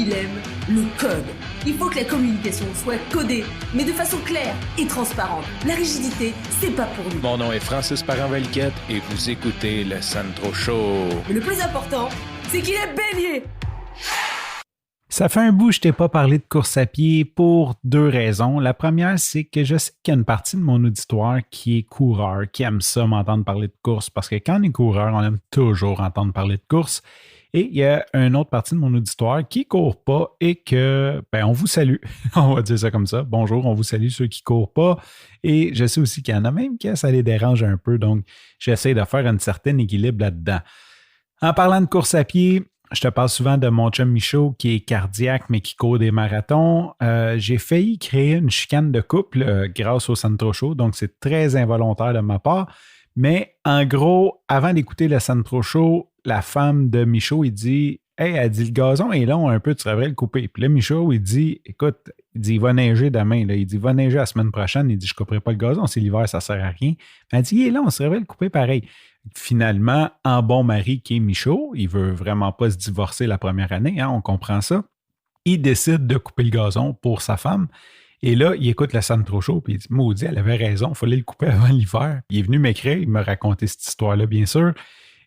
il aime le code. Il faut que la communication soit codée, mais de façon claire et transparente. La rigidité, c'est pas pour nous. Mon nom est Francis Parent-Valquette et vous écoutez le Sandro Show. Mais le plus important, c'est qu'il est bélier. Ça fait un bout que je t'ai pas parlé de course à pied pour deux raisons. La première, c'est que je sais qu'il y a une partie de mon auditoire qui est coureur, qui aime ça m'entendre parler de course, parce que quand on est coureur, on aime toujours entendre parler de course. Et il y a une autre partie de mon auditoire qui ne court pas et que, on vous salue. On va dire ça comme ça. Bonjour, on vous salue ceux qui ne courent pas. Et je sais aussi qu'il y en a même qui ça les dérange un peu. Donc, j'essaie de faire un certain équilibre là-dedans. En parlant de course à pied, je te parle souvent de mon chum Michaud qui est cardiaque mais qui court des marathons. J'ai failli créer une chicane de couple grâce au Sandro Show. Donc, c'est très involontaire de ma part. Mais en gros, avant d'écouter le Sandro Show, la femme de Michaud, il dit « Hey, elle dit, le gazon est long un peu, tu devrais le couper. » Puis là, Michaud, il dit « Écoute, il va neiger demain. » Il dit « Va neiger la semaine prochaine. » Il dit « Je ne couperai pas le gazon, c'est l'hiver, ça ne sert à rien. » Elle dit « Il est long, on devrait le couper pareil. » Finalement, en bon mari qui est Michaud, il ne veut vraiment pas se divorcer la première année, hein, on comprend ça. Il décide de couper le gazon pour sa femme. Et là, il écoute le Sandro Show, puis il dit « Maudit, elle avait raison, il fallait le couper avant l'hiver. » Il est venu m'écrire, il m'a raconté cette histoire-là, bien sûr.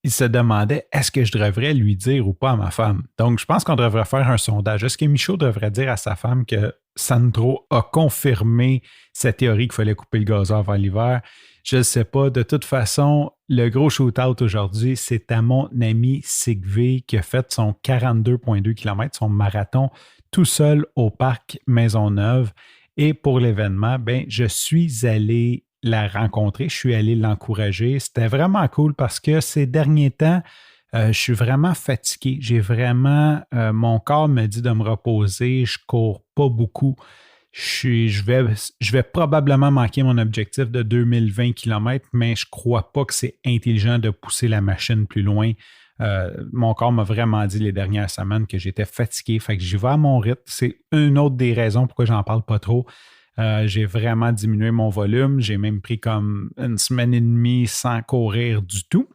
Il se demandait « Est-ce que je devrais lui dire ou pas à ma femme? » Donc, je pense qu'on devrait faire un sondage. Est-ce que Michaud devrait dire à sa femme que Sandro a confirmé sa théorie qu'il fallait couper le gazon avant l'hiver? Je ne sais pas. De toute façon, le gros shootout aujourd'hui, c'est à mon ami Sigvé qui a fait son 42,2 km, son marathon, tout seul au parc Maisonneuve. Et pour l'événement, je suis allé la rencontrer, je suis allé l'encourager. C'était vraiment cool parce que ces derniers temps, je suis vraiment fatigué. J'ai vraiment, mon corps me dit de me reposer, je ne cours pas beaucoup. Je vais probablement manquer mon objectif de 2020 km, mais je ne crois pas que c'est intelligent de pousser la machine plus loin. Mon corps m'a vraiment dit les dernières semaines que j'étais fatigué, fait que j'y vais à mon rythme. C'est une autre des raisons pourquoi j'en parle pas trop. J'ai vraiment diminué mon volume. J'ai même pris comme une semaine et demie sans courir du tout.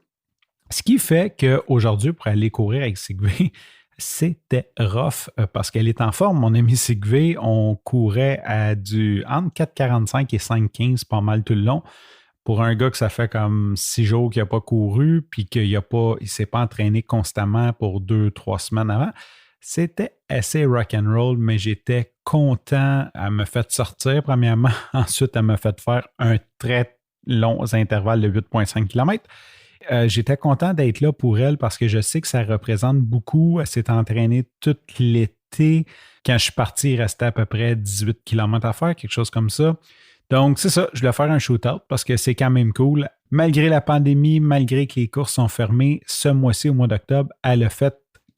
Ce qui fait qu'aujourd'hui, pour aller courir avec Sigvé, c'était rough parce qu'elle est en forme. Mon ami Sigvé, on courait à entre 4,45 et 5,15 pas mal tout le long. Pour un gars que ça fait comme 6 jours qu'il n'a pas couru puis qu'il ne s'est pas entraîné constamment pour 2-3 semaines avant, c'était assez rock'n'roll, mais j'étais content. Elle m'a fait sortir, premièrement. Ensuite, elle m'a fait faire un très long intervalle de 8,5 km. J'étais content d'être là pour elle parce que je sais que ça représente beaucoup. Elle s'est entraînée tout l'été. Quand je suis parti, il restait à peu près 18 km à faire, quelque chose comme ça. Donc, c'est ça. Je voulais faire un shootout parce que c'est quand même cool. Malgré la pandémie, malgré que les courses sont fermées, ce mois-ci, au mois d'octobre, elle a fait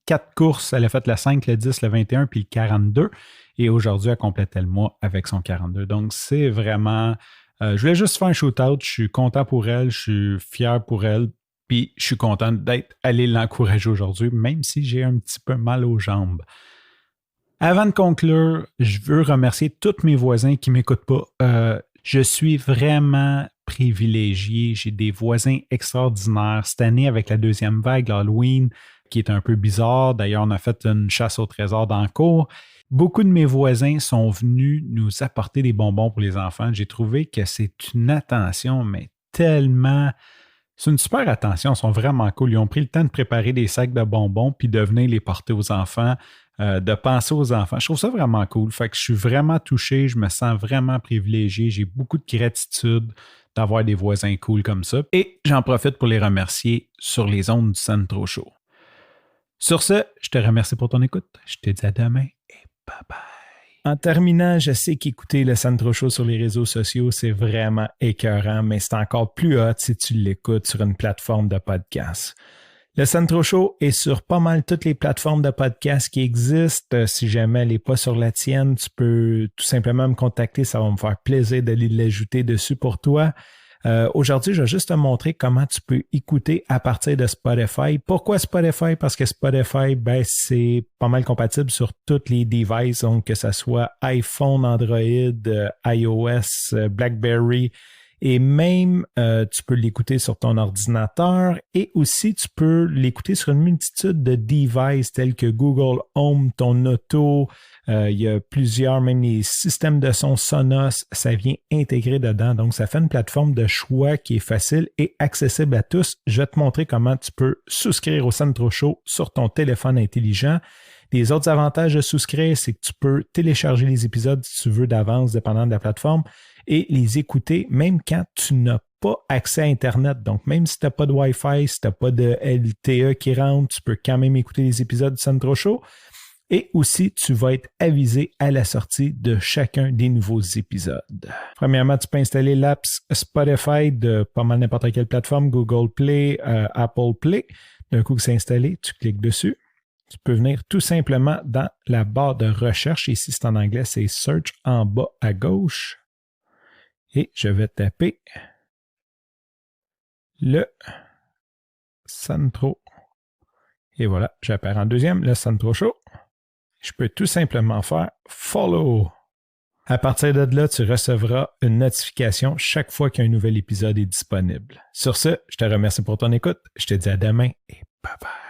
4 courses. Elle a fait le 5, le 10, le 21 puis le 42. Et aujourd'hui, elle complétait le mois avec son 42. Donc, c'est vraiment... je voulais juste faire un shootout. Je suis content pour elle. Je suis fier pour elle. Puis, je suis content d'être allé l'encourager aujourd'hui, même si j'ai un petit peu mal aux jambes. Avant de conclure, je veux remercier tous mes voisins qui ne m'écoutent pas. Je suis vraiment privilégié. J'ai des voisins extraordinaires. Cette année, avec la deuxième vague, l'Halloween, qui est un peu bizarre. D'ailleurs, on a fait une chasse au trésor dans le cours. Beaucoup de mes voisins sont venus nous apporter des bonbons pour les enfants. J'ai trouvé que c'est une attention, mais tellement... C'est une super attention. Ils sont vraiment cool. Ils ont pris le temps de préparer des sacs de bonbons puis de venir les porter aux enfants, de penser aux enfants. Je trouve ça vraiment cool. Fait que je suis vraiment touché. Je me sens vraiment privilégié. J'ai beaucoup de gratitude d'avoir des voisins cool comme ça. Et j'en profite pour les remercier sur les ondes du Sandro Show. Sur ce, je te remercie pour ton écoute. Je te dis à demain et bye-bye. En terminant, je sais qu'écouter le Sandro Show sur les réseaux sociaux, c'est vraiment écœurant, mais c'est encore plus hot si tu l'écoutes sur une plateforme de podcast. Le Sandro Show est sur pas mal toutes les plateformes de podcast qui existent. Si jamais elle n'est pas sur la tienne, tu peux tout simplement me contacter. Ça va me faire plaisir d'aller l'ajouter dessus pour toi. Aujourd'hui, je vais juste te montrer comment tu peux écouter à partir de Spotify. Pourquoi Spotify? Parce que Spotify, c'est pas mal compatible sur tous les devices, donc que ce soit iPhone, Android, iOS, BlackBerry Et même, tu peux l'écouter sur ton ordinateur et aussi tu peux l'écouter sur une multitude de devices tels que Google Home, ton auto. Il y a plusieurs, même les systèmes de son Sonos, ça vient intégrer dedans. Donc, ça fait une plateforme de choix qui est facile et accessible à tous. Je vais te montrer comment tu peux souscrire au Sandro Show sur ton téléphone intelligent. Les autres avantages de souscrire, c'est que tu peux télécharger les épisodes si tu veux d'avance, dépendant de la plateforme, et les écouter même quand tu n'as pas accès à Internet. Donc, même si tu n'as pas de Wi-Fi, si tu n'as pas de LTE qui rentre, tu peux quand même écouter les épisodes du Sandro Show. Et aussi, tu vas être avisé à la sortie de chacun des nouveaux épisodes. Premièrement, tu peux installer l'app Spotify de pas mal n'importe quelle plateforme, Google Play, Apple Play. D'un coup que c'est installé, tu cliques dessus. Tu peux venir tout simplement dans la barre de recherche. Ici, c'est en anglais, c'est Search en bas à gauche. Et je vais taper le Sandro. Et voilà, j'apparais en deuxième, le Sandro Show. Je peux tout simplement faire Follow. À partir de là, tu recevras une notification chaque fois qu'un nouvel épisode est disponible. Sur ce, je te remercie pour ton écoute. Je te dis à demain et bye bye.